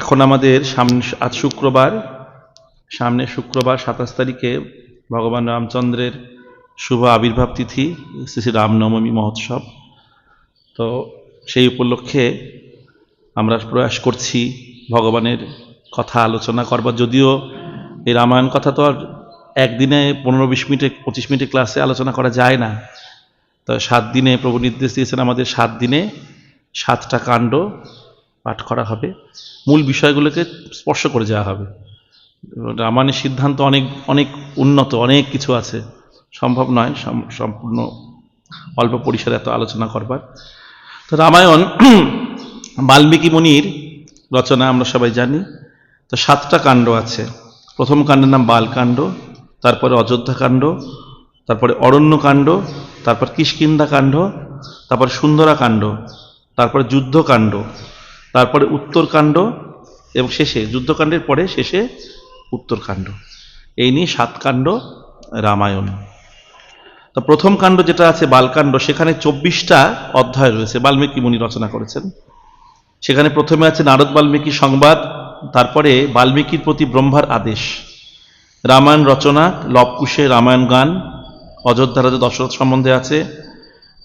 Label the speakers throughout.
Speaker 1: এখন আমাদের সামনে আজ শুক্রবার, সামনে শুক্রবার 27 তারিখে ভগবান রামচন্দ্রের শুভ আবির্ভাব তিথি, শ্রী শ্রী রামনবমী মহোৎসব। তো সেই উপলক্ষে আমরা প্রয়াস করছি ভগবানের কথা আলোচনা করবার। যদিও এই রামায়ণ কথা তো আর একদিনে 15-20 মিনিটে 25 মিনিটে ক্লাসে আলোচনা করা যায় না। তো 7 দিনে প্রভু নির্দেশ দিয়েছেন, আমাদের 7 দিনে 7টা কাণ্ড পাঠ করা হবে, মূল বিষয়গুলোকে স্পর্শ করে যাওয়া হবে। রামায়ণের সিদ্ধান্ত অনেক অনেক উন্নত, অনেক কিছু আছে, সম্ভব নয় সম্পূর্ণ অল্প পরিসরে এত আলোচনা করবার। তো রামায়ণ বাল্মীকি মুনির রচনা, আমরা সবাই জানি। তো 7টা কাণ্ড আছে। প্রথম কাণ্ডের নাম বালকাণ্ড, তারপরে অযোধ্যাকাণ্ড, তারপরে অরণ্যকাণ্ড, তারপর কিষ্কিন্ধাকাণ্ড, তারপর সুন্দরাকাণ্ড, তারপরে যুদ্ধকাণ্ড, তারপরে উত্তরকাণ্ড এবং শেষে যুদ্ধকাণ্ডের পরে শেষে উত্তরকাণ্ড। এই নিয়ে 7 কাণ্ড রামায়ণ। তো প্রথম কাণ্ড যেটা আছে বালকাণ্ড, সেখানে 24টা অধ্যায় রয়েছে, বাল্মীকি মুনি রচনা করেছেন। সেখানে প্রথমে আছে নারদ বাল্মীকি সংবাদ, তারপরে বাল্মীকির প্রতি ব্রহ্মার আদেশ, রামায়ণ রচনা, লবকুশে রামায়ণ গান, অযোধ্যা রাজা দশরথ সম্বন্ধে আছে,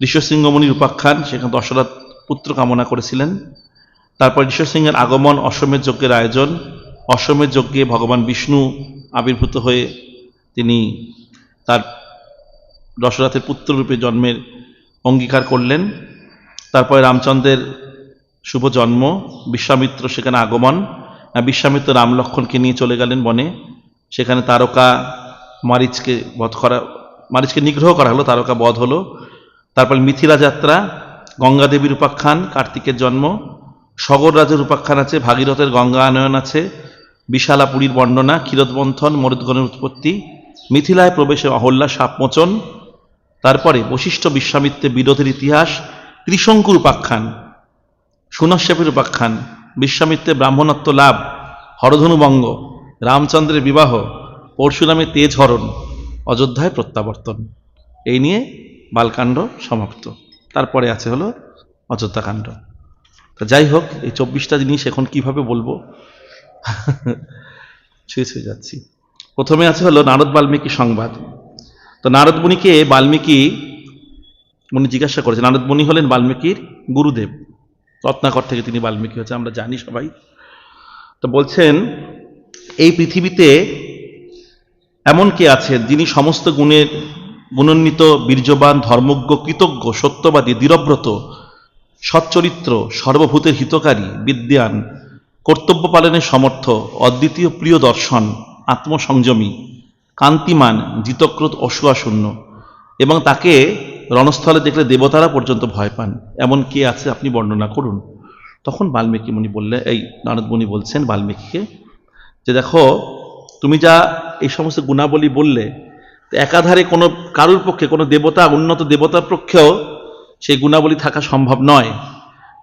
Speaker 1: ঋষ্যশৃঙ্গ মুনির উপাখ্যান, সেখানে দশরথ পুত্র কামনা করেছিলেন। তারপর ঋষ্যশৃঙ্গের আগমন, অশ্বমেধ যজ্ঞের আয়োজন, অশ্বমেধ যজ্ঞে ভগবান বিষ্ণু আবির্ভূত হয়ে তিনি তার দশরথের পুত্ররূপে জন্মের অঙ্গীকার করলেন। তারপরে রামচন্দ্রের শুভ জন্ম, বিশ্বামিত্র সেখানে আগমন, বিশ্বামিত্র রাম লক্ষ্মণকে নিয়ে চলে গেলেন বনে। সেখানে তারকা মারিচকে নিগ্রহ করা হলো, তারকা বধ হলো। তারপর মিথিলা যাত্রা, গঙ্গা দেবীর উপাখ্যান, কার্তিকের জন্ম, সগর রাজের উপাখ্যান আছে, ভাগীরথের গঙ্গা আনয়ন আছে, বিশালাপুরীর বর্ণনা, ক্ষীরোদমন্থন, মরুদ্গণের উৎপত্তি, মিথিলায় প্রবেশে অহল্যা শাপমোচন। তারপরে বশিষ্ঠ বিশ্বামিত্রের বিরোধের ইতিহাস, ত্রিশঙ্কুর উপাখ্যান, সুনশ্যাপের উপাখ্যান, বিশ্বামিত্রের ব্রাহ্মণত্ব লাভ, হরধনুবঙ্গ, রামচন্দ্রের বিবাহ, পরশুরামের তেজ হরণ, অযোধ্যায় প্রত্যাবর্তন। এই নিয়ে বালকাণ্ড সমাপ্ত। তারপরে আছে হলো অযোধ্যাকাণ্ড। তো যাই হোক, এই 24টা জিনিস এখন কিভাবে বলবো, ছুঁয়ে যাচ্ছি। প্রথমে আছে হলো নারদ বাল্মীকি সংবাদ। তো নারদ মুনিকে বাল্মীকি মুনি জিজ্ঞাসা করেছে, নারদ মুনি হলেন বাল্মীকির গুরুদেব, রত্নাকর থেকে তিনি বাল্মীকি হচ্ছে, আমরা জানি সবাই। তো বলছেন, এই পৃথিবীতে এমন কে আছে যিনি সমস্ত গুণের গুণান্বিত, বীর্যবান, ধর্মজ্ঞ, কৃতজ্ঞ, সত্যবাদী, দৃঢ়ব্রত, সচ্চরিত্র, সর্বভূতের হিতকারী, বিদ্যান, কর্তব্য পালনের সমর্থ, অদ্বিতীয় প্রিয় দর্শন, আত্মসংযমী, কান্তিমান, জিতক্রোধ, অসূয়াশূন্য, এবং তাকে রণস্থলে দেখলে দেবতারা পর্যন্ত ভয় পান, এমন কে আছে আপনি বর্ণনা করুন। তখন বাল্মীকি মুনি বললেন, এই নারদ মুনি বলছেন বাল্মীকিকে যে, দেখো তুমি যা এই সমস্ত গুণাবলী বললে, একাধারে কোনো কারুর পক্ষে, কোনো দেবতা, উন্নত দেবতার পক্ষেও সেই গুণাবলী থাকা সম্ভব নয়।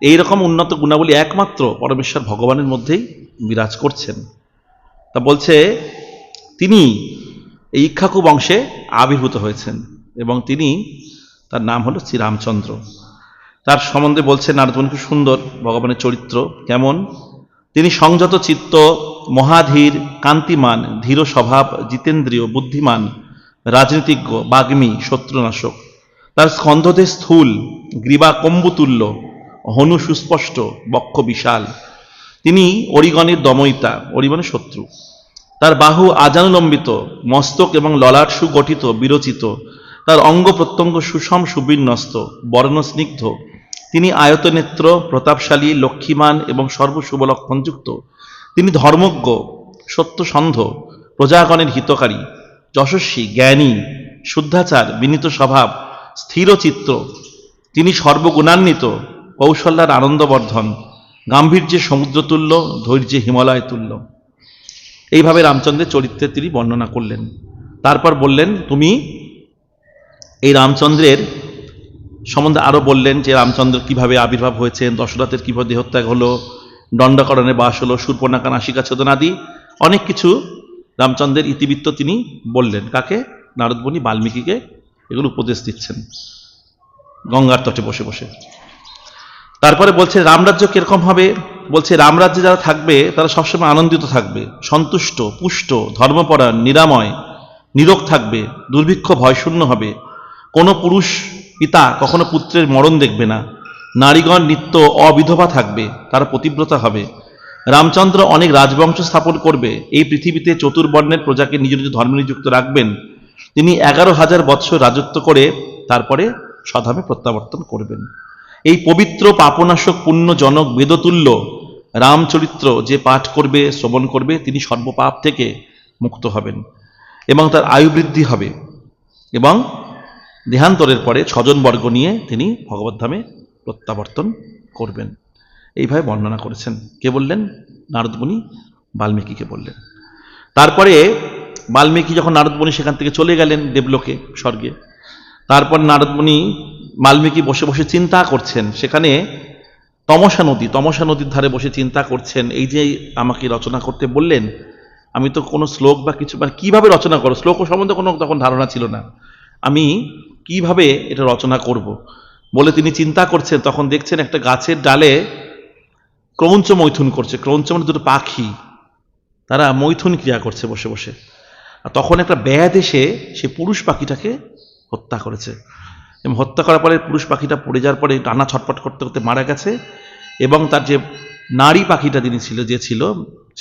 Speaker 1: এইরকম উন্নত গুণাবলী একমাত্র পরমেশ্বর ভগবানের মধ্যেই বিরাজ করছেন। তা বলছে তিনি এই ইক্ষ্বাকু বংশে আবির্ভূত হয়েছেন এবং তিনি, তার নাম হলো শ্রীরামচন্দ্র। তার সম্বন্ধে বলছে নারদ মুনি খুব সুন্দর ভগবানের চরিত্র কেমন। তিনি সংযত চিত্ত, মহাধীর, কান্তিমান, ধীর স্বভাব, জিতেন্দ্রীয়, বুদ্ধিমান, রাজনীতিজ্ঞ, বাগ্মী, শত্রুনাশক। তার স্কন্ধদেশ স্থূল, গ্রীবা কম্বুতুল্য, হনু সুস্পষ্ট, বক্ষ বিশাল। তিনি অরিগণের দময়িতা, অরিগণের শত্রু। তার বাহু আজানুলম্বিত, মস্তক এবং ললাট সুগঠিত, বিরচিত। তার অঙ্গ প্রত্যঙ্গ সুষম, সুবিন্যস্ত, বর্ণস্নিগ্ধ। তিনি আয়তনেত্র, প্রতাপশালী, লক্ষ্মীমান এবং সর্বশুভ লক্ষণযুক্ত। তিনি ধর্মজ্ঞ, সত্যসন্ধ, প্রজাগণের হিতকারী, যশস্বী, জ্ঞানী, শুদ্ধাচার, বিনীত স্বভাব, স্থিরচিত্ত। তিনি সর্বগুণান্বিত, কৌশল্যার আনন্দবর্ধন, গাম্ভীর্যে সমুদ্রতুল্য, ধৈর্যে হিমালয় তুল্য। এইভাবে রামচন্দ্রের চরিত্রের তিনি বর্ণনা করলেন। তারপর বললেন, তুমি এই রামচন্দ্রের সম্বন্ধে আরো বললেন যে রামচন্দ্র কিভাবে আবির্ভাব হয়েছেন, দশরথের কিভাবে দেহত্যাগ হলো, দণ্ডকারণে বাস হলো, শূর্পণখা নাসিকা ছেদন আদি অনেক কিছু রামচন্দ্রের ইতিবৃত্ত তিনি বললেন। কাকে? নারদ মুনি বাল্মীকিকে এগুলো উপদেশ দিচ্ছেন গঙ্গার তটে বসে বসে। তারপরে বলছে রামরাজ্য কিরকম হবে, বলছে রামরাজ্যে যারা থাকবে তারা সবসময় আনন্দিত থাকবে, সন্তুষ্ট, পুষ্ট, ধর্মপরায়ণ, নিরাময়, নীরোগ থাকবে, দুর্ভিক্ষ ভয়শূন্য হবে। কোনো পুরুষ পিতা কখনো পুত্রের মরণ দেখবে না। নারীগণ নিত্য অবিধবা থাকবে, তারা পতিব্রতা হবে। রামচন্দ্র অনেক রাজবংশ স্থাপন করবে। এই পৃথিবীতে চতুর্বর্ণের প্রজাকে নিজ নিজ ধর্মে নিযুক্ত রাখবেন। তিনি 11,000 বৎসর রাজত্ব করে তারপরে স্বধামে প্রত্যাবর্তন করবেন। এই পবিত্র পাপনাশক পুণ্যজনক বেদতুল্য রামচরিত্র যে পাঠ করবে, শ্রবণ করবে, তিনি সর্বপাপ থেকে মুক্ত হবেন এবং তার আয়ু বৃদ্ধি হবে এবং দেহান্তরের পরে স্বজনবর্গ নিয়ে তিনি ভগবদ্ধামে প্রত্যাবর্তন করবেন। এইভাবে বর্ণনা করেছেন। কে বললেন? নারদ মুনি বাল্মীকিকে বললেন। তারপরে বাল্মীকি যখন নারদ মুনি সেখান থেকে চলে গেলেন দেবলোকে, স্বর্গে, তারপর নারদ মুনি বাল্মীকি বসে বসে চিন্তা করছেন। সেখানে তমসা নদীর ধারে বসে চিন্তা করছেন, এই যে আমাকে রচনা করতে বললেন, আমি তো কোনো শ্লোক বা কিছু মানে কিভাবে রচনা করো, শ্লোক সম্বন্ধে কোনো তখন ধারণা ছিল না, আমি কিভাবে এটা রচনা করব বলে তিনি চিন্তা করছেন। তখন দেখছেন একটা গাছের ডালে ক্রৌঞ্চ মৈথুন করছে। ক্রৌঞ্চ মানে দুটো পাখি, তারা মৈথুন ক্রিয়া করছে বসে বসে। আর তখন একটা ব্যাধ এসে সে পুরুষ পাখিটাকে হত্যা করেছে এবং হত্যা করার পরে পুরুষ পাখিটা পড়ে যাওয়ার পরে ডানা ছটফট করতে করতে মারা গেছে এবং তার যে নারী পাখিটা যে ছিল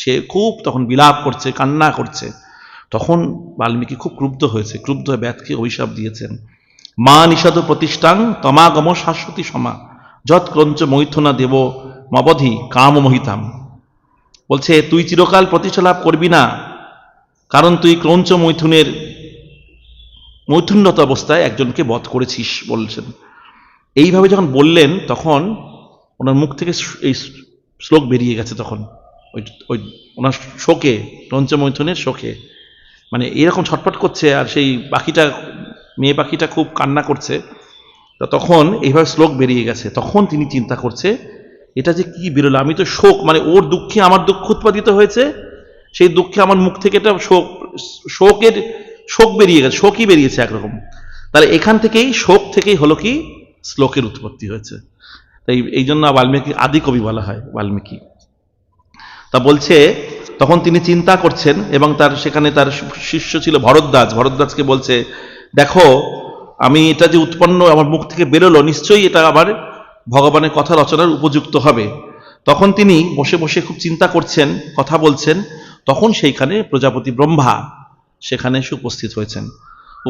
Speaker 1: সে খুব তখন বিলাপ করছে, কান্না করছে। তখন বাল্মীকি খুব ক্রুদ্ধ হয়েছে, ক্রুদ্ধ হয়ে ব্যাধকে অভিশাপ দিয়েছেন। মা নিষাদ প্রতিষ্ঠাং তমাগম শাশ্বতী সমা যৎ ক্রঞ্চ মৈথুনা দেব মবধি কাম মোহিতাম। বলছে তুই চিরকাল প্রতিষ্ঠা লাভ করবি না, কারণ তুই ক্রঞ্চ মৈথুনরত অবস্থায় একজনকে বধ করেছিস বলছেন। এইভাবে যখন বললেন তখন ওনার মুখ থেকে এই শ্লোক বেরিয়ে গেছে। তখন ওই ওনার শোকে, ক্রঞ্চ মৈথুনের শোকে, মানে এরকম ছটফট করছে আর সেই পাখিটা, মেয়ে পাখিটা খুব কান্না করছে। তখন এইভাবে শ্লোক বেরিয়ে গেছে। তখন তিনি চিন্তা করছে, এটা যে কি বেরোলো, আমি তো শোক, মানে ওর দুঃখে আমার দুঃখ উৎপাদিত হয়েছে, সেই দুঃখে আমার মুখ থেকে এটা শোক বেরিয়ে গেছে, শোকই বেরিয়েছে একরকম। তাহলে এখান থেকেই শোক থেকেই হলো কি শ্লোকের উৎপত্তি হয়েছে। তাই এই জন্য বাল্মীকি আদি কবি বলা হয় বাল্মীকি। তা বলছে তখন তিনি চিন্তা করছেন এবং সেখানে তার শিষ্য ছিল ভরদ্বাজকে বলছে, দেখো আমি এটা যে উৎপন্ন আমার মুখ থেকে বেরোলো, নিশ্চয়ই এটা আবার ভগবানের কথা রচনার উপযুক্ত হবে। তখন তিনি বসে বসে খুব চিন্তা করছেন, কথা বলছেন। তখন সেইখানে প্রজাপতি ব্রহ্মা সেখানে এসে উপস্থিত হয়েছেন।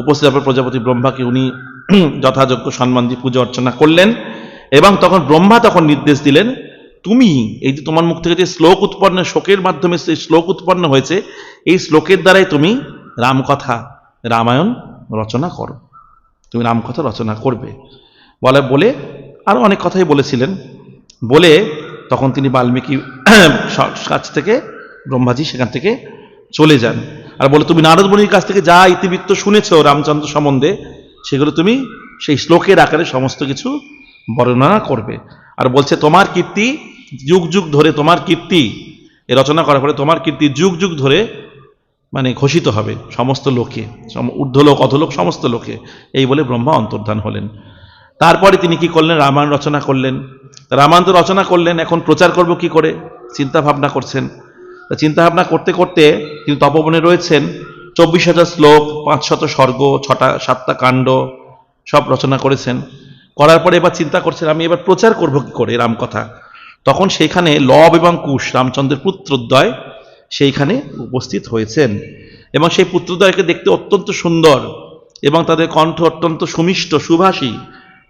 Speaker 1: উপস্থিত হওয়ার প্রজাপতি ব্রহ্মাকে উনি যথাযোগ্য সম্মান দিয়ে পূজা অর্চনা করলেন এবং তখন ব্রহ্মা তখন নির্দেশ দিলেন, তুমি এই যে তোমার মুখ থেকে যে শ্লোক উৎপন্ন, শোকের মাধ্যমে সেই শ্লোক উৎপন্ন হয়েছে, এই শ্লোকের দ্বারাই তুমি রামকথা, রামায়ণ রচনা করো, তুমি রামকথা রচনা করবে বলে আরো অনেক কথাই বলেছিলেন। বলে তখন তিনি বাল্মীকি কাছ থেকে, ব্রহ্মাজি সেখান থেকে চলে যান আর বলে, তুমি নারদ মুনির কাছ থেকে যা ইতিবৃত্ত শুনেছো রামচন্দ্র সম্বন্ধে, সেগুলো তুমি সেই শ্লোকের আকারে সমস্ত কিছু বর্ণনা করবে। আর বলছে তোমার কীর্তি যুগ যুগ ধরে, তোমার কীর্তি এ রচনা করার পরে তোমার কীর্তি যুগ যুগ ধরে মানে ঘোষিত হবে সমস্ত লোকে, ঊর্ধ্বলোক অধলোক সমস্ত লোকে। এই বলে ব্রহ্মা অন্তর্ধান হলেন। তারপরে তিনি কি করলেন? রামায়ণ রচনা করলেন। রামায়ণ তো রচনা করলেন, এখন প্রচার করব কি করে চিন্তা ভাবনা করছেন। চিন্তা ভাবনা করতে করতে তিনি তপবনে রয়েছেন। 24,000 শ্লোক, 500 সর্গ, 7টা কাণ্ড সব রচনা করেছেন। করার পরে এবার চিন্তা করছেন, আমি এবার প্রচার করব কি করে রামকথা। তখন সেইখানে লব এবং কুশ, রামচন্দ্রের পুত্রদ্বয় সেইখানে উপস্থিত হয়েছেন এবং সেই পুত্রদ্বয়কে দেখতে অত্যন্ত সুন্দর এবং তাদের কণ্ঠ অত্যন্ত সুমিষ্ট সুভাষী।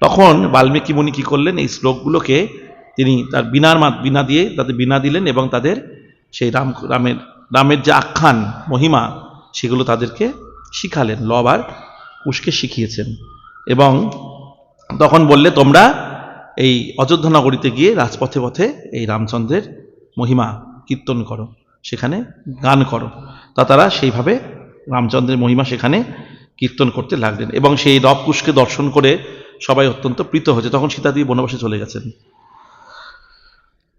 Speaker 1: তখন বাল্মীকি মুনি কি করলেন? এই শ্লোকগুলোকে তিনি তার বীণা দিয়ে তাদের বীণা দিলেন এবং তাদের সেই রামের যে আখ্যান মহিমা সেগুলো তাদেরকে শিখালেন, লব আর কুশকে শিখিয়েছেন। এবং তখন বললে, তোমরা এই অযোধ্যা নগরীতে গিয়ে রাজপথে পথে এই রামচন্দ্রের মহিমা কীর্তন করো, সেখানে গান করো। তারা সেইভাবে রামচন্দ্রের মহিমা সেখানে কীর্তন করতে লাগলেন এবং সেই লবকুশকে দর্শন করে সবাই অত্যন্ত প্রীত হয়েছে। তখন সীতাদেবী বনবাসে চলে গেছেন।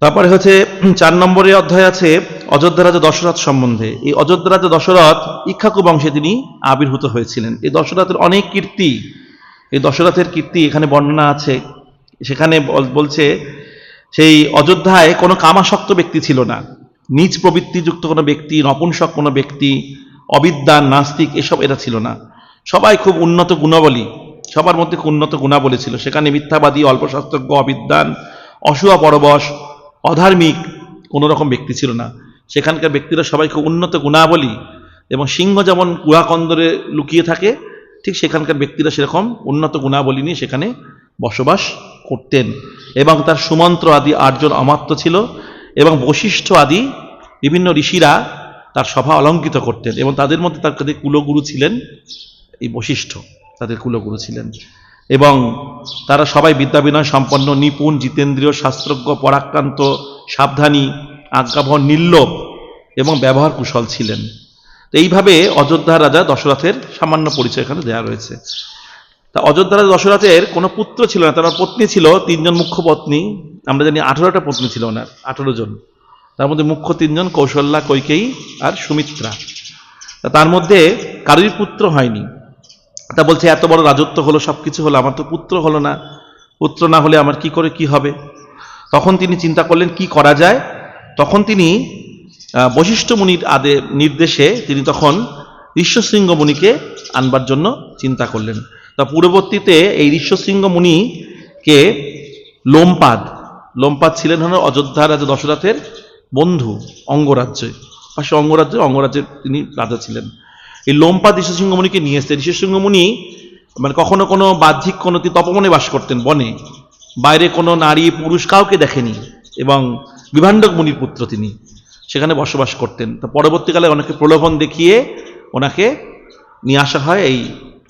Speaker 1: তারপরে হচ্ছে 4 নম্বরের অধ্যায় আছে অযোধ্যা রাজা দশরথ সম্বন্ধে। এই অযোধ্যা রাজা দশরথ ইক্ষ্বাকু বংশে তিনি আবির্ভূত হয়েছিলেন। এই দশরথের অনেক কীর্তি, এই দশরথের কীর্তি এখানে বর্ণনা আছে। সেখানে বলছে সেই অযোধ্যায় কোনো কামাসক্ত ব্যক্তি ছিল না, নিজ প্রবৃত্তিযুক্ত কোনো ব্যক্তি, নপুংসক কোনো ব্যক্তি, অবিদ্বান, নাস্তিক এসব এরা ছিল না। সবাই খুব উন্নত গুণাবলী, সবার মধ্যে খুব উন্নত গুণাবলী ছিল। সেখানে মিথ্যাবাদী, অল্পশাস্ত্রজ্ঞ, অবিদ্বান, অসূয়া পরবশ, অধার্মিক কোনো রকম ব্যক্তি ছিল না। সেখানকার ব্যক্তিরা সবাই খুব উন্নত গুণাবলী, এবং সিংহ যেমন গুহাকন্দরে লুকিয়ে থাকে, ঠিক সেখানকার ব্যক্তিরা সেরকম উন্নত গুণাবলী নিয়ে সেখানে বসবাস করতেন। এবং তার সুমন্ত্র আদি 8 জন অমাত্য ছিল, এবং বশিষ্ঠ আদি বিভিন্ন ঋষিরা তার সভা অলঙ্কৃত করতেন, এবং তাদের মধ্যে তাদের কুলগুরু ছিলেন এই বশিষ্ঠ, তাদের কুলগুরু ছিলেন। এবং তারা সবাই বিদ্যা বিনয় সম্পন্ন, নিপুণ, জিতেন্দ্রীয়, শাস্ত্রজ্ঞ, পরাক্রান্ত, সাবধানী, আজ্ঞাবহ, নির্লোভ এবং ব্যবহার কুশল ছিলেন। এইভাবে অযোধ্যা রাজা দশরথের সামান্য পরিচয় এখানে দেওয়া রয়েছে। তা অযোধ্যা রাজা দশরথের কোনো পুত্র ছিল না, তার পত্নী ছিল 3 জন মুখ্য পত্নী। আমরা জানি 18টা পত্নী ছিল ওনার, 18 জন। তার মধ্যে মুখ্য 3 জন, কৌশল্যা, কৈকেয়ী আর সুমিত্রা। তার মধ্যে কারোরই পুত্র হয়নি। তা বলছে এত বড় রাজত্ব হলো, সবকিছু হলো, আমার তো পুত্র হলো না, পুত্র না হলে আমার কি করে কি হবে। তখন তিনি চিন্তা করলেন কি করা যায়। তখন তিনি বশিষ্ঠ মুনির নির্দেশে তিনি তখন ঋষ্যশৃঙ্গ মুনিকে আনবার জন্য চিন্তা করলেন। তা পূর্ববর্তীতে এই ঋষ্যশৃঙ্গ মুনিকে লোমপাদ ছিলেন হল অযোধ্যা রাজা দশরথের বন্ধু, অঙ্গরাজ্যে, পাশে অঙ্গরাজ্যের তিনি রাজা ছিলেন। এই লোমপাদ ঋষ্যশৃঙ্গ মুনিকে নিয়ে এসেছে। ঋষ্যশৃঙ্গ মুনি মানে কখনো কোনো বাহ্যিক কোনো তপবনে বাস করতেন, বনে, বাইরে কোনো নারী পুরুষ কাউকে দেখেনি, এবং বিভাণ্ডক মুনির পুত্র তিনি, সেখানে বসবাস করতেন। তো পরবর্তীকালে অনেকে প্রলোভন দেখিয়ে ওনাকে নিয়ে আসা হয়। এই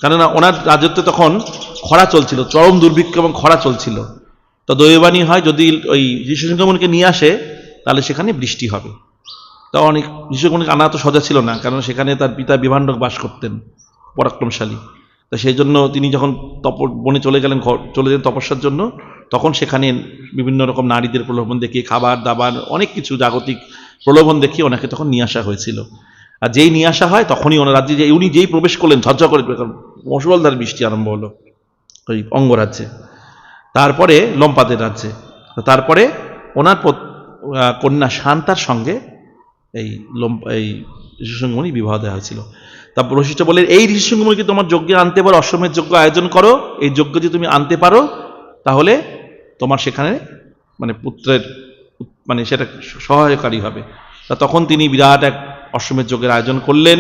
Speaker 1: কেননা ওনার রাজত্বে তখন খরা চলছিল, চরম দুর্ভিক্ষ এবং খরা চলছিল। তো দৈবানী হয় যদি ওই ঋষ্যশৃঙ্গ মুনিকে নিয়ে আসে তাহলে সেখানে বৃষ্টি হবে। তা অনেক ঋষ্যশৃঙ্গ মুনিকে আনা তো সোজা ছিল না, কারণ সেখানে তার পিতা বিভাণ্ডক বাস করতেন, পরাক্রমশালী। তো সেই জন্য তিনি যখন বনে চলে গেলেন তপস্যার জন্য, তখন সেখানে বিভিন্ন রকম নারীদের প্রলোভন দেখিয়ে, খাবার দাবার অনেক কিছু জাগতিক প্রলোভন দেখিয়ে ওনাকে তখন নিয়ে আসা হয়েছিল। আর যেই নিয়ে আসা হয় তখনই ওনার রাজ্যে যে উনি যেই প্রবেশ করলেন ঝরঝর করে মুষলধারে বৃষ্টি আরম্ভ হলো ওই অঙ্গরাজ্যে, তারপরে লোমপাদের রাজ্যে। তারপরে ওনার কন্যা শান্তার সঙ্গে এই ঋষ্যশৃঙ্গ মুনি বিবাহ দেওয়া হয়েছিল। তারপর বশিষ্ঠ বললেন এই ঋষ্যশৃঙ্গ মুনিকে তোমার যজ্ঞে আনতে পারো, অশ্বমেধ যজ্ঞ আয়োজন করো। এই যজ্ঞ যদি তুমি আনতে পারো তাহলে তোমার সেখানে মানে পুত্রের মানে সেটা সহায়কারী হবে। তা তখন তিনি বিরাট এক অশ্বমেধ যজ্ঞের আয়োজন করলেন,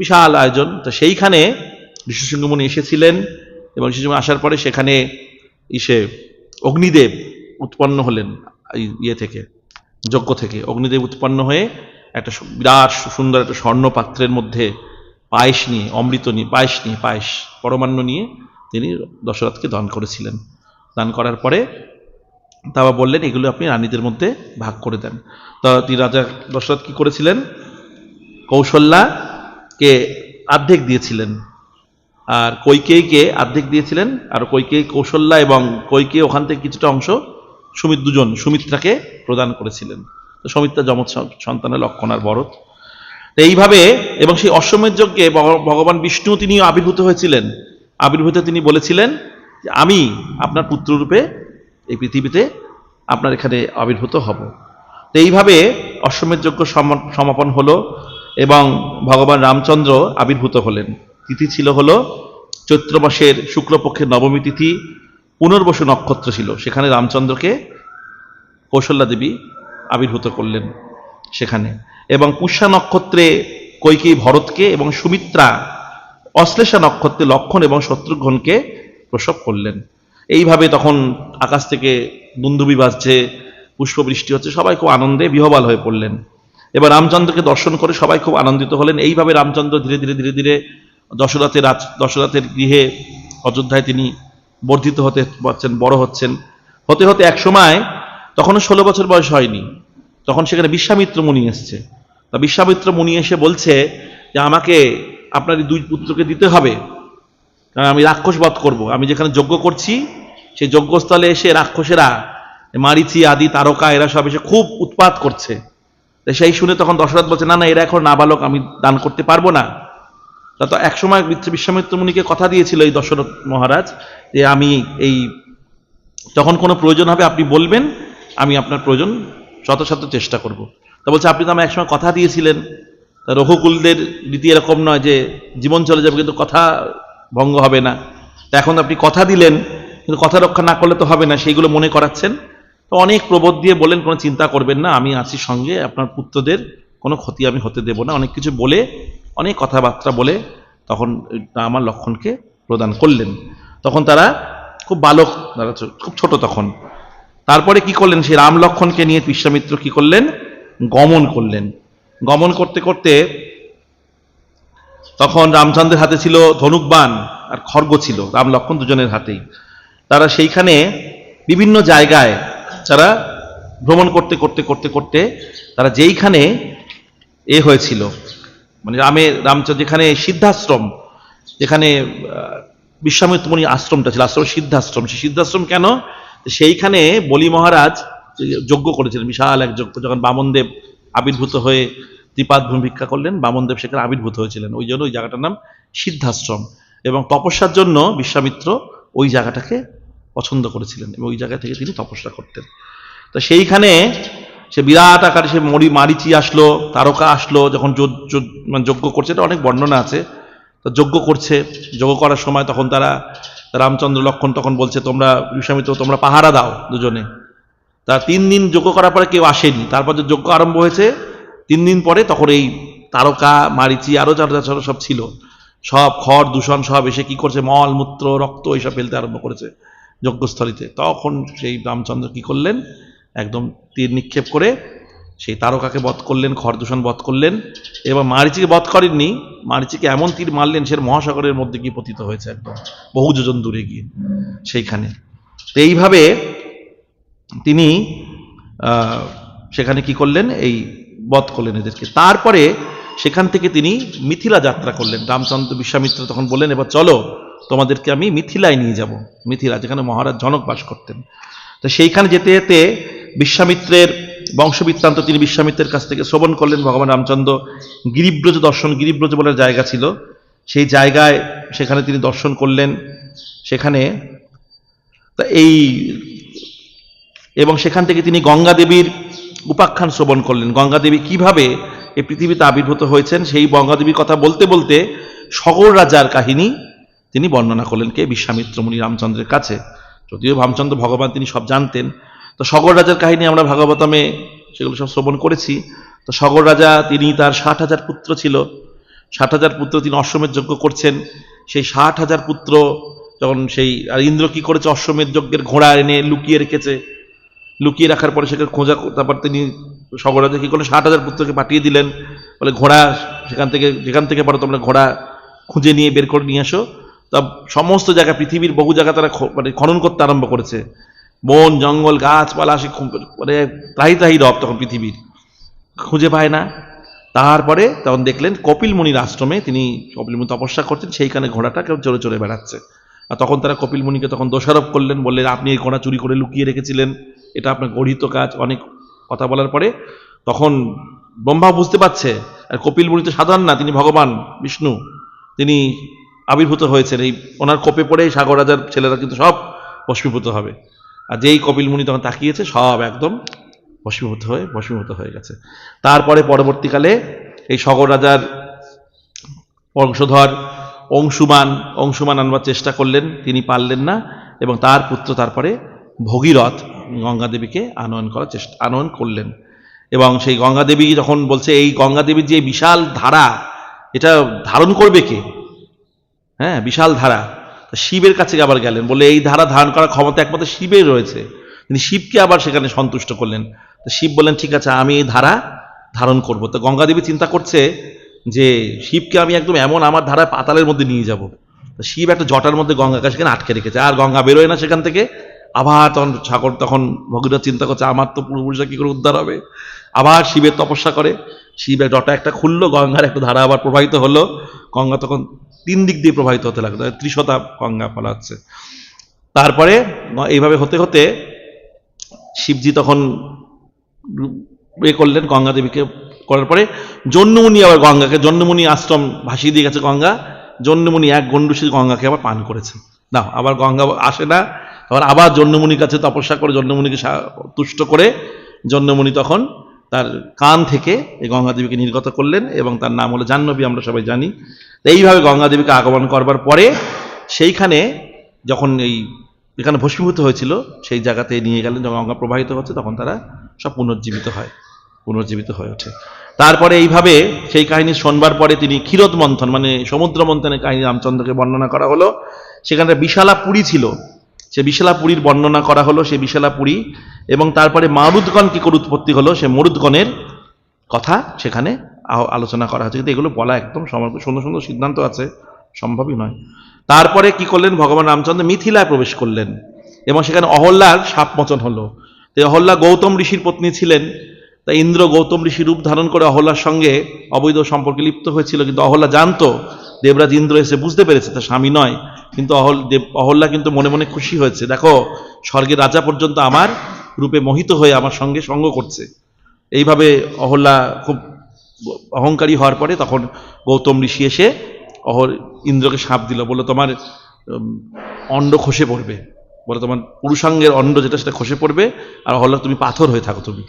Speaker 1: বিশাল আয়োজন। তো সেইখানে ঋষ্যশৃঙ্গ মুনি এসেছিলেন, এবং ঋষ্যশৃঙ্গ আসার পরে সেখানে অগ্নিদেব উৎপন্ন হলেন ইয়ে থেকে, যজ্ঞ থেকে। অগ্নিদেব উৎপন্ন হয়ে একটা বিরাট সুন্দর একটা স্বর্ণ পাত্রের মধ্যে পায়েস নিয়ে, পায়েস পরমান্ন নিয়ে তিনি দশরথকে দান করেছিলেন। দান করার পরে তারা বললেন এগুলো আপনি রানীদের মধ্যে ভাগ করে দেন। তা তিনি রাজা দশরথ কি করেছিলেন, কৌশল্যাকে অর্ধেক দিয়েছিলেন, আর কৈকেয়ীকে অর্ধেক দিয়েছিলেন। আর কৌশল্যা এবং কৈকেয়ী ওখান থেকে কিছুটা অংশ সুমিত্রাকে প্রদান করেছিলেন। তো সুমিত্রা যমজ সন্তানের লক্ষণ আর ভরত। এইভাবে, এবং সেই অশ্বমেধ যজ্ঞে ভগবান বিষ্ণু তিনি আবির্ভূত হয়েছিলেন। আবির্ভূত তিনি বলেছিলেন যে আমি আপনার পুত্ররূপে এই পৃথিবীতে আপনার এখানে আবির্ভূত হব। তো এইভাবে অশ্বমেধ যজ্ঞ সমাপন হলো, এবং ভগবান রামচন্দ্র আবির্ভূত হলেন। তিথি ছিল হলো চৈত্র মাসের শুক্লপক্ষের নবমী তিথি, পুনর্বসু নক্ষত্র ছিল। সেখানে রামচন্দ্রকে কৌশল্যা দেবী আবির্ভূত করলেন সেখানে, এবং পুষ্যা নক্ষত্রে কৈকেয়ী ভরতকে, এবং সুমিত্রা অশ্লেষা নক্ষত্রে লক্ষণ এবং শত্রুঘ্নকে প্রসব করলেন। এইভাবে তখন আকাশ থেকে দুন্দুবি বাজছে, পুষ্পবৃষ্টি হচ্ছে, সবাই খুব আনন্দে বিহ্বল হয়ে পড়লেন। এবার রামচন্দ্রকে দর্শন করে সবাই খুব আনন্দিত হলেন। এইভাবে রামচন্দ্র ধীরে ধীরে দশরথের গৃহে অযোধ্যায় তিনি বর্ধিত হতে পারছেন, বড় হচ্ছেন। হতে হতে এক সময় তখনও 16 বছর বয়স হয়নি, তখন সেখানে বিশ্বামিত্র মুনি এসছে। তা বিশ্বামিত্র মুনি এসে বলছে যে আমাকে আপনার এই 2 পুত্রকে দিতে হবে, কারণ আমি রাক্ষস বধ করবো। আমি যেখানে যজ্ঞ করছি সেই যজ্ঞস্থলে এসে রাক্ষসেরা, মারিচি আদি তারকা, এরা সব এসে খুব উৎপাত করছে। সেই শুনে তখন দশরথ বলছে না এরা এখন নাবালক, আমি দান করতে পারবো না। তা তো একসময় বিশ্বামিত্র মুনিকে কথা দিয়েছিল এই দশরথ মহারাজ যে আমি এই যখন কোনো প্রয়োজন হবে আপনি বলবেন, আমি আপনার প্রয়োজন যথাসাধ্য চেষ্টা করব। তা বলছে আপনি তো আমায় একসময় কথা দিয়েছিলেন, তা রঘুকুলদের রীতি এরকম নয় যে জীবন চলে যাবে কিন্তু কথা ভঙ্গ হবে না, তা এখন আপনি কথা দিলেন কিন্তু কথা রক্ষা না করলে তো হবে না, সেইগুলো মনে করাচ্ছেন। তো অনেক প্রবোধ দিয়ে বলেন কোনো চিন্তা করবেন না, আমি আছি সঙ্গে, আপনার পুত্রদের কোনো ক্ষতি আমি হতে দেব না, অনেক কিছু বলে অনেক কথাবার্তা বলে তখন আমার লক্ষণকে প্রদান করলেন। তখন তারা খুব বালক, তারা খুব ছোট তখন। তারপরে কি করলেন, সেই রাম লক্ষণকে নিয়ে বিশ্বামিত্র কি করলেন, গমন করলেন। গমন করতে করতে তখন রামচন্দ্রের হাতে ছিল ধনুকবাণ আর খড়গ ছিল, রাম লক্ষণ দুজনের হাতেই। তারা সেইখানে বিভিন্ন জায়গায় যারা ভ্রমণ করতে করতে করতে করতে তারা যেইখানে হয়েছিল, মানে রামচন্দ্র যেখানে সিদ্ধাশ্রম, যেখানে বিশ্বামিত্র মুনি আশ্রমটা ছিল, আশ্রম সিদ্ধাশ্রম। সেই সিদ্ধাশ্রম কেন, সেইখানে বলি মহারাজ যজ্ঞ করেছিলেন, বিশাল এক যজ্ঞ। যখন বামনদেব আবির্ভূত হয়ে ত্রিপাদ ভূমি ভিক্ষা করলেন, বামনদেব সেখানে আবির্ভূত হয়েছিলেন, ওই জন্য ওই জায়গাটার নাম সিদ্ধাশ্রম। এবং তপস্যার জন্য বিশ্বামিত্র ওই জায়গাটাকে পছন্দ করেছিলেন এবং ওই জায়গা থেকে তিনি তপস্যা করতেন। তো সেইখানে সে বিরাট আকারে সে মারিচি আসলো, তারকা আসলো, যখন মানে যজ্ঞ করছে, এটা অনেক বর্ণনা আছে। তো যজ্ঞ করছে, যজ্ঞ করার সময় তখন তারা রামচন্দ্র লক্ষণ তখন বলছে তোমরা বিশ্বামিত্র তোমরা পাহারা দাও দুজনে। তা 3 দিন যজ্ঞ করার পরে কেউ আসেনি, তারপর যে যজ্ঞ আরম্ভ হয়েছে 3 দিন পরে তখন এই তারকা মারিচি আরো যারা সব ছিল, সব খড় দূষণ সব এসে কি করছে, মল মূত্র রক্ত এইসব ফেলতে আরম্ভ করেছে যজ্ঞস্থলিতে। তখন সেই রামচন্দ্র কি করলেন, একদম তীর নিক্ষেপ করে সেই তারকাকে বধ করলেন, খরদূষণ বধ করলেন। এবং মারিচিকে বধ করেননি, মারিচিকে এমন তীর মারলেন সে মহাসাগরের মধ্যে গিয়ে পতিত হয়েছে, একদম বহু যোজন দূরে গিয়ে সেইখানে। তো এইভাবে তিনি সেখানে কি করলেন, এই বধ করলেন এদেরকে। তারপরে সেখান থেকে তিনি মিথিলা যাত্রা করলেন। রামচন্দ্র বিশ্বামিত্র তখন বললেন এবার চলো তোমাদেরকে আমি মিথিলায় নিয়ে যাব, মিথিলা যেখানে মহারাজ জনক বাস করতেন। তো সেইখানে যেতে যেতে বিশ্বামিত্রের বংশবৃত্তান্ত তিনি বিশ্বামিত্রের কাছ থেকে শ্রবণ করলেন। ভগবান রামচন্দ্র গিরিব্রজ দর্শন, গিরিব্রজ বলে জায়গা ছিল, সেই জায়গায় সেখানে তিনি দর্শন করলেন। সেখানে এবং সেখান থেকে তিনি গঙ্গা দেবীর উপাখ্যান শ্রবণ করলেন। গঙ্গা দেবী কিভাবে এই পৃথিবীতে আবির্ভূত হয়েছেন, সেই গঙ্গা দেবীর কথা বলতে বলতে সগর রাজার কাহিনী তিনি বর্ণনা করলেন কে, বিশ্বামিত্র মুনি রামচন্দ্রের কাছে। যদিও রামচন্দ্র ভগবান তিনি সব জানতেন। তো সগর রাজার কাহিনী আমরা ভাগবতমে সেগুলো সব শ্রবণ করেছি। তো সগর রাজা তিনি তার 60,000 পুত্র ছিল, 60,000 পুত্র তিনি অশ্বমেধ যজ্ঞ করছেন। সেই 60,000 পুত্র যখন সেই আর ইন্দ্র কি করেছে, অশ্বমেধ যজ্ঞের ঘোড়া এনে লুকিয়ে রেখেছে, লুকিয়ে রাখার পরে সেখানে খোঁজা, তারপর তিনি সগর রাজা কি করলেন 60,000 পুত্রকে পাঠিয়ে দিলেন, বলে ঘোড়া যেখান থেকে পারো তোমরা ঘোড়া খুঁজে নিয়ে বের করে নিয়ে আসো। তা সমস্ত জায়গা, পৃথিবীর বহু জায়গা তারা মানে খনন করতে আরম্ভ করেছে, বন জঙ্গল গাছপালা সে মানে ত্রাহি ত্রাহি রব, তখন পৃথিবীর খুঁজে পায় না। তারপরে তখন দেখলেন কপিল মুনির আশ্রমে, তিনি কপিল মুনি তপস্যা করছেন, সেইখানে ঘোড়াটা কেউ চড়ে চড়ে বেড়াচ্ছে। আর তখন তারা কপিল মুনিকে তখন দোষারোপ করলেন, বললেন আপনি এই ঘোড়া চুরি করে লুকিয়ে রেখেছিলেন, এটা আপনার গঠিত কাজ। অনেক কথা বলার পরে তখন ব্রহ্মা বুঝতে পারছে, আর কপিল মুনি তো সাধারণ না, তিনি ভগবান বিষ্ণু, তিনি আবির্ভূত হয়েছেন, এই ওনার কোপে পড়ে সাগর রাজার ছেলেরা কিন্তু সব ভস্মীভূত হবে। আর যেই কপিল মুনি তখন তাকিয়েছে, সব একদম ভস্মীভূত হয়ে গেছে। তারপরে পরবর্তীকালে এই সগর রাজার বংশধর অংশুমান আনবার চেষ্টা করলেন, তিনি পারলেন না, এবং তার পুত্র তারপরে ভগীরথ গঙ্গা দেবীকে আনয়ন করলেন। এবং সেই গঙ্গা দেবী যখন বলছে এই গঙ্গা দেবীর যে বিশাল ধারা, এটা ধারণ করবে কে, হ্যাঁ বিশাল ধারা, শিবের কাছে আবার গেলেন, বলে এই ধারা ধারণ করার ক্ষমতা একমাত্র শিবের রয়েছে। তিনি শিবকে আবার সেখানে সন্তুষ্ট করলেন। তো শিব বললেন ঠিক আছে আমি এই ধারা ধারণ করব। তো গঙ্গা দেবী চিন্তা করছে যে শিবকে আমি একদম এমন আমার ধারা পাতালের মধ্যে নিয়ে যাব। তো শিব একটা জটার মধ্যে গঙ্গাকে সেখানে আটকে রেখেছে, আর গঙ্গা বেরোয় না সেখান থেকে। আবার তখন ভগীরথ চিন্তা করছে আমার তো পূর্বপুরুষরা কি করে উদ্ধার হবে, আবার শিবের তপস্যা করে, শিবের জটা একটা খুললো, গঙ্গার একটা ধারা আবার প্রবাহিত হলো। গঙ্গা তখন 3 দিক দিয়ে প্রবাহিত হতে লাগলো, 30টা গঙ্গা বলা হচ্ছে। তারপরে এইভাবে হতে হতে শিবজি তখন করলেন গঙ্গা দেবীকে, করার পরে জন্যমুনি আবার গঙ্গাকে, জন্যমুনি আশ্রম ভাসিয়ে দিয়ে গেছে গঙ্গা, জন্যমুনি এক গণ্ডুষী গঙ্গাকে আবার পান করেছে। না আবার গঙ্গা আসে না, তখন আবার জন্যমুনির কাছে তপস্যা করে জন্যমুনিকে তুষ্ট করে জন্যমুনি তখন তার কান থেকে এই গঙ্গাদেবীকে নির্গত করলেন এবং তার নাম হলো জাহ্নবী, আমরা সবাই জানি। এইভাবে গঙ্গাদেবীকে আগমন করবার পরে সেইখানে যখন এখানে ভস্মীভূত হয়েছিল সেই জায়গাতে নিয়ে গেলেন, যখন গঙ্গা প্রবাহিত হচ্ছে তখন তারা সব পুনর্জীবিত হয়ে ওঠে। তারপরে এইভাবে সেই কাহিনী শোনবার পরে তিনি ক্ষীরোদ মন্থন মানে সমুদ্র মন্থনের কাহিনী রামচন্দ্রকে বর্ণনা করা হলো। সেখানে বিশালা পুরী ছিল, সে বিশালা পুরীর বর্ণনা করা হলো, সে বিশালা পুরী। এবং তারপরে মারুদগণ কি করে উৎপত্তি হলো, সে মরুদগণের কথা সেখানে আলোচনা করা হচ্ছে। কিন্তু এগুলো বলা একদম সুন্দর সুন্দর সিদ্ধান্ত আছে, সম্ভবই নয়। তারপরে কি করলেন, ভগবান রামচন্দ্র মিথিলায় প্রবেশ করলেন এবং সেখানে অহল্যার শাপমোচন হলো। তো অহল্যা গৌতম ঋষির পত্নী ছিলেন, তা ইন্দ্র গৌতম ঋষির রূপ ধারণ করে অহল্যার সঙ্গে অবৈধ সম্পর্কে লিপ্ত হয়েছিল। কিন্তু অহল্যা জানতো, দেবরাজ ইন্দ্র এসে বুঝতে পেরেছে তার স্বামী নয়, কিন্তু অহল্যা কিন্তু মনে মনে খুশি হয়েছে, দেখো স্বর্গের রাজা পর্যন্ত আমার রূপে মোহিত হয়ে আমার সঙ্গে সঙ্গ করছে। এইভাবে অহল্যা খুব অহংকারী হওয়ার পরে তখন গৌতম ঋষি এসে ইন্দ্রকে শাপ দিল, বলে তোমার অণ্ড খসে পড়বে, বলে তোমার পুরুষাঙ্গের অণ্ড যেটা সেটা খসে পড়বে, আর অহল্যা তুমি পাথর হয়ে থাকো তুমি।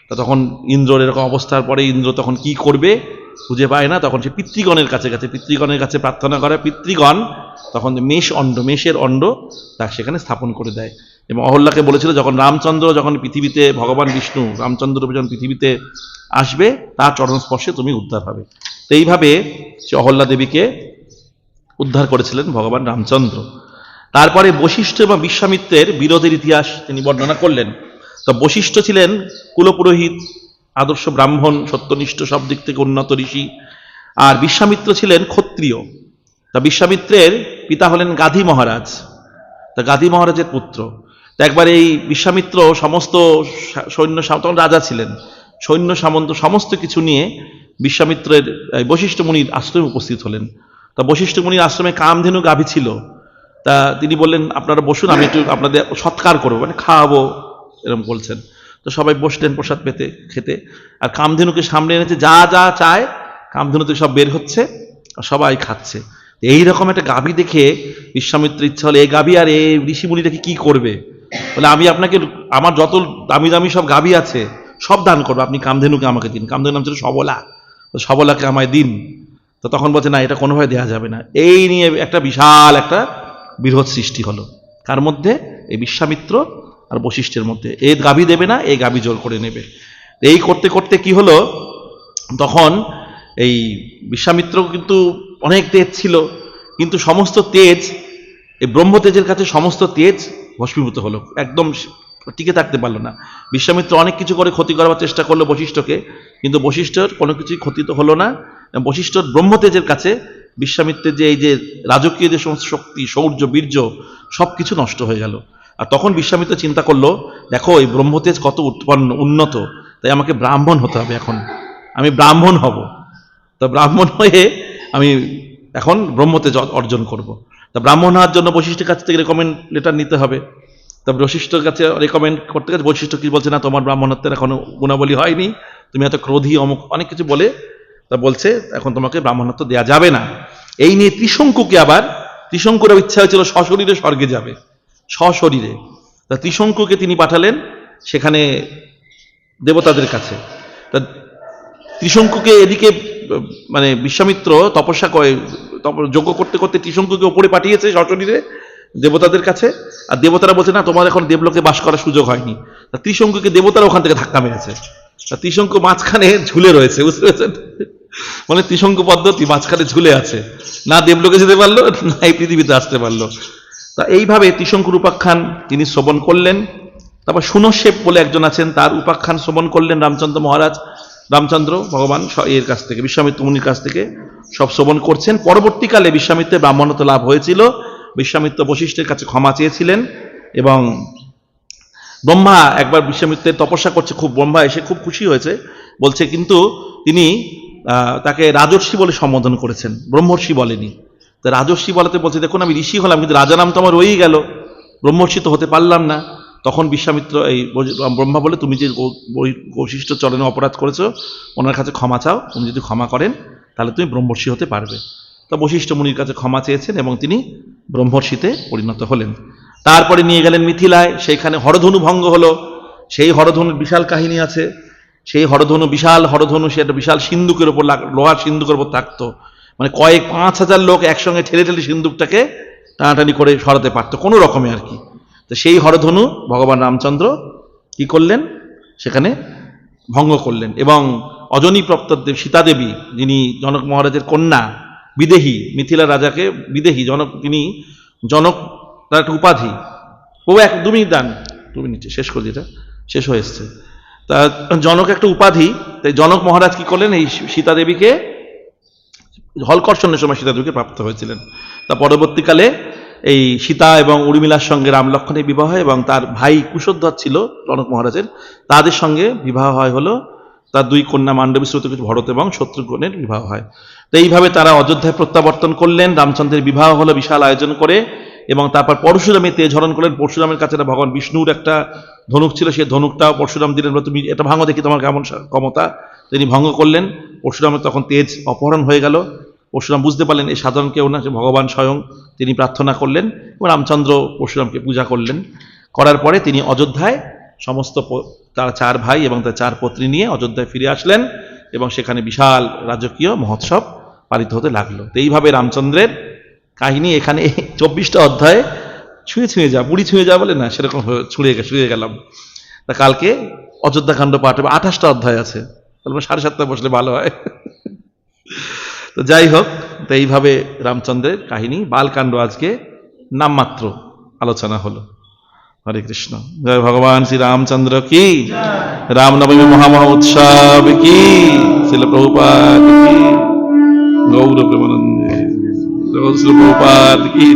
Speaker 1: তা তখন ইন্দ্রর এরকম অবস্থার পরে ইন্দ্র তখন কি করবে খুঁজে পায় না, তখন সে পিতৃগণের কাছে প্রার্থনা করে। পিতৃগণ তখন মেষের অণ্ড তাকে সেখানে স্থাপন করে দেয়। এবং অহল্যাকে বলেছিল, যখন পৃথিবীতে ভগবান বিষ্ণু রামচন্দ্র যখন পৃথিবীতে আসবে তার চরণ স্পর্শে তুমি উদ্ধার হবে। তো এইভাবে সে অহল্যা দেবীকে উদ্ধার করেছিলেন ভগবান রামচন্দ্র। তারপরে বশিষ্ঠ এবং বিশ্বামিত্রের বিরোধের ইতিহাস তিনি বর্ণনা করলেন। তো বশিষ্ঠ ছিলেন কুলপুরোহিত, আদর্শ ব্রাহ্মণ, সত্যনিষ্ঠ, সব দিক থেকে উন্নত ঋষি। আর বিশ্বামিত্র ছিলেন ক্ষত্রিয়। তা বিশ্বামিত্রের পিতা হলেন গাধী মহারাজ, তা গাধী মহারাজের পুত্র। তা একবার এই বিশ্বামিত্র সমস্ত সৈন্য তখন রাজা ছিলেন, সৈন্য সামন্ত সমস্ত কিছু নিয়ে বিশ্বামিত্রের বশিষ্ঠ মুনির আশ্রমে উপস্থিত হলেন। তা বশিষ্ঠ মুনির আশ্রমে কামধেনু গাভী ছিল। তা তিনি বললেন, আপনারা বসুন, আমি একটু আপনাদের সৎকার করবো, মানে খাওয়াবো, এরকম বলছেন। তো সবাই বসলেন প্রসাদ পেতে খেতে, আর কামধেনুকে সামনে এনেছে, যা যা চায় কামধেনুতে সব বের হচ্ছে আর সবাই খাচ্ছে। এইরকম একটা গাভী দেখে বিশ্বামিত্র ইচ্ছা হলে, এই গাভী আর এই ঋষিমুনি দেখে কি করবে, বলে আমি আপনাকে আমার যত দামি দামি সব গাভী আছে সব দান করবো, আপনি কামধেনুকে আমাকে দিন। কামধেনু নাম ছিল সবলা, সবলাকে আমায় দিন। তো তখন বলছে, না, এটা কোনোভাবে দেওয়া যাবে না। এই নিয়ে একটা বিশাল একটা বিরোধ সৃষ্টি হলো, কার মধ্যে, এই বিশ্বামিত্র আর বশিষ্ঠের মধ্যে। এই গাভী দেবে না, এই গাভী জোর করে নেবে। এই করতে করতে কি হলো, তখন এই বিশ্বামিত্র কিন্তু অনেক তেজ ছিল, কিন্তু সমস্ত তেজ এই ব্রহ্মতেজের কাছে সমস্ত তেজ ভস্মীভূত হলো, একদম টিকে থাকতে পারলো না। বিশ্বামিত্র অনেক কিছু করে ক্ষতি করার চেষ্টা করলো বশিষ্ঠকে, কিন্তু বশিষ্ঠর কোনো কিছুই ক্ষতি তো হলো না। বশিষ্ঠর ব্রহ্মতেজের কাছে বিশ্বামিত্রের যে এই যে রাজকীয় যে সমস্ত শক্তি, শৌর্য, বীর্য সব কিছু নষ্ট হয়ে গেল। আর তখন বিশ্বামিত্র চিন্তা করলো, দেখো এই ব্রহ্মতেজ কত উন্নত, তাই আমাকে ব্রাহ্মণ হতে হবে, এখন আমি ব্রাহ্মণ হব। তা ব্রাহ্মণ হয়ে আমি এখন ব্রহ্মতেজ অর্জন করব। তা ব্রাহ্মণ হওয়ার জন্য বশিষ্ঠের কাছ থেকে রেকমেন্ড লেটার নিতে হবে। তা বশিষ্ঠের কাছে রেকমেন্ড করতে গেছে, বশিষ্ঠ কি বলছে, না, তোমার ব্রাহ্মণত্বের এখনো গুণাবলী হয়নি, তুমি এত ক্রোধী, অমুক অনেক কিছু বলে, তা বলছে এখন তোমাকে ব্রাহ্মণত্ব দেওয়া যাবে না। এই নিয়ে ত্রিশঙ্কুকে আবার, ত্রিশঙ্কুর ইচ্ছা হয়েছিল সশরীরে স্বর্গে যাবে, সশরীরে। তা ত্রিশঙ্কুকে তিনি পাঠালেন সেখানে দেবতাদের কাছে। তা ত্রিশঙ্কুকে এদিকে মানে বিশ্বামিত্র তপস্যা করে, যজ্ঞ করতে করতে ত্রিশঙ্কুকে ওপরে পাঠিয়েছে সশরীরে দেবতাদের কাছে। আর দেবতারা বলছে, না, তোমার এখন দেবলোকে বাস করার সুযোগ হয়নি। তা ত্রিশঙ্কুকে দেবতারা ওখান থেকে ধাক্কা মেরেছে। তা ত্রিশঙ্কু মাঝখানে ঝুলে রয়েছে, বুঝতে পেরেছেন, মানে ত্রিশঙ্কু পদ্ধতি মাঝখানে ঝুলে আছে, না দেবলোকে যেতে পারলো, না এই পৃথিবীতে আসতে পারলো। তা এইভাবে ত্রিশঙ্কুর উপাখ্যান তিনি শ্রবণ করলেন। তারপর সুনশেপ বলে একজন আছেন, তার উপাখ্যান শ্রবণ করলেন রামচন্দ্র ভগবান এর কাছ থেকে, বিশ্বামিত্র মুনির কাছ থেকে সব শ্রবণ করছেন। পরবর্তীকালে বিশ্বামিত্রের ব্রাহ্মণত্ব লাভ হয়েছিল। বিশ্বামিত্র বশিষ্ঠের কাছে ক্ষমা চেয়েছিলেন এবং ব্রহ্মা একবার বিশ্বামিত্রের তপস্যা করছে, খুব ব্রহ্মা এসে খুব খুশি হয়েছে, বলছে, কিন্তু তিনি তাকে রাজর্ষি বলে সম্বোধন করেছেন, ব্রহ্মর্ষি বলেনি। তো রাজর্ষি বলাতে বলছে, দেখুন আমি ঋষি হলাম, কিন্তু রাজা নাম তো আমার রয়েই গেল, ব্রহ্মর্ষি তো হতে পারলাম না। তখন বিশ্বামিত্র এই ব্রহ্মা বলে, তুমি যে বশিষ্ঠ চরণে অপরাধ করেছো, ওনার কাছে ক্ষমা চাও, উনি যদি ক্ষমা করেন তাহলে তুমি ব্রহ্মর্ষি হতে পারবে। তো বশিষ্ঠ মুনির কাছে ক্ষমা চেয়েছেন এবং তিনি ব্রহ্মর্ষিতে পরিণত হলেন। তারপরে নিয়ে গেলেন মিথিলায়, সেইখানে হরধনু ভঙ্গ হলো। সেই হরধনুর বিশাল কাহিনী আছে। সেই হরধনু, বিশাল হরধনু, সে একটা বিশাল সিন্দুকের উপর, লোহার সিন্দুকের উপর থাকতো, মানে কয়েক 5,000 লোক একসঙ্গে ঠেলে ঠেলে সিন্দুকটাকে টানাটানি করে সরাতে পারতো কোনো রকমে আর কি। তো সেই হরধনু ভগবান রামচন্দ্র কি করলেন, সেখানে ভঙ্গ করলেন। এবং অজনী প্রপ্তদেব সীতাদেবী, যিনি জনক মহারাজের কন্যা, বিদেহী, মিথিলা রাজাকে বিদেহী, জনক, তিনি জনক, তার একটা উপাধি। ও 2 মিনিট দান, 2 মিনিটে শেষ করছি, এটা শেষ হয়ে এসছে। তা জনক একটা উপাধি, তাই জনক মহারাজ কি করলেন, এই সীতাদেবীকে, হলকর্ষণের সময় সীতাদেবীকে প্রাপ্ত হয়েছিলেন। তা পরবর্তীকালে এই সীতা এবং উর্মিলার সঙ্গে রাম লক্ষ্মণের বিবাহ হয়, এবং তার ভাই কুশধ্বজ ছিল জনক মহারাজের, তাদের সঙ্গে বিবাহ হয় হলো তার 2 কন্যা মান্ডবী, শ্রুতকেতু, ভরত এবং শত্রুঘ্নের বিবাহ হয়। তো এইভাবে তারা অযোধ্যায় প্রত্যাবর্তন করলেন। রামচন্দ্রের বিবাহ হলো বিশাল আয়োজন করে, এবং তারপর পরশুরামে তেজ হরণ করলেন। পরশুরামের কাছে ভগবান বিষ্ণুর একটা ধনুক ছিল, সেই ধনুকটাও পরশুরাম দিলেন, তুমি এটা ভাঙো দেখি তোমার কেমন ক্ষমতা। তিনি ভঙ্গ করলেন। পরশুরামের তখন তেজ অপহরণ হয়ে গেল। পরশুরাম বুঝতে পারলেন এই সাধারণ কেউ না, ভগবান স্বয়ং। তিনি প্রার্থনা করলেন এবং রামচন্দ্র পরশুরামকে পূজা করলেন। করার পরে তিনি অযোধ্যায় সমস্ত তার 4 ভাই এবং তার 4 পত্নী নিয়ে অযোধ্যায় ফিরে আসলেন, এবং সেখানে বিশাল রাজকীয় মহোৎসব পালিত হতে লাগলো। তো এইভাবে রামচন্দ্রের কাহিনী এখানে 24টা অধ্যায়ে ছুঁয়ে ছুঁয়ে যা, বুড়ি ছুঁয়ে যা বলে না, সেরকম ছুঁয়ে গেলাম। তা কালকে অযোধ্যাকাণ্ড পাঠ হবে। 28টা অধ্যায় আছে, তাহলে 7:30টায় বসলে ভালো হয়। তো যাই হোক, তো এইভাবে রামচন্দ্রের কাহিনী, বালকাণ্ড আজকে নামমাত্র আলোচনা হলো। হরে কৃষ্ণ। জয় ভগবান শ্রী রামচন্দ্র কি, রামনবমী মহামহা উৎসব কি, শ্রীল প্রভুপাদ কি, গৌর প্রেমানন্দে, শ্রীল প্রভুপাদ কি।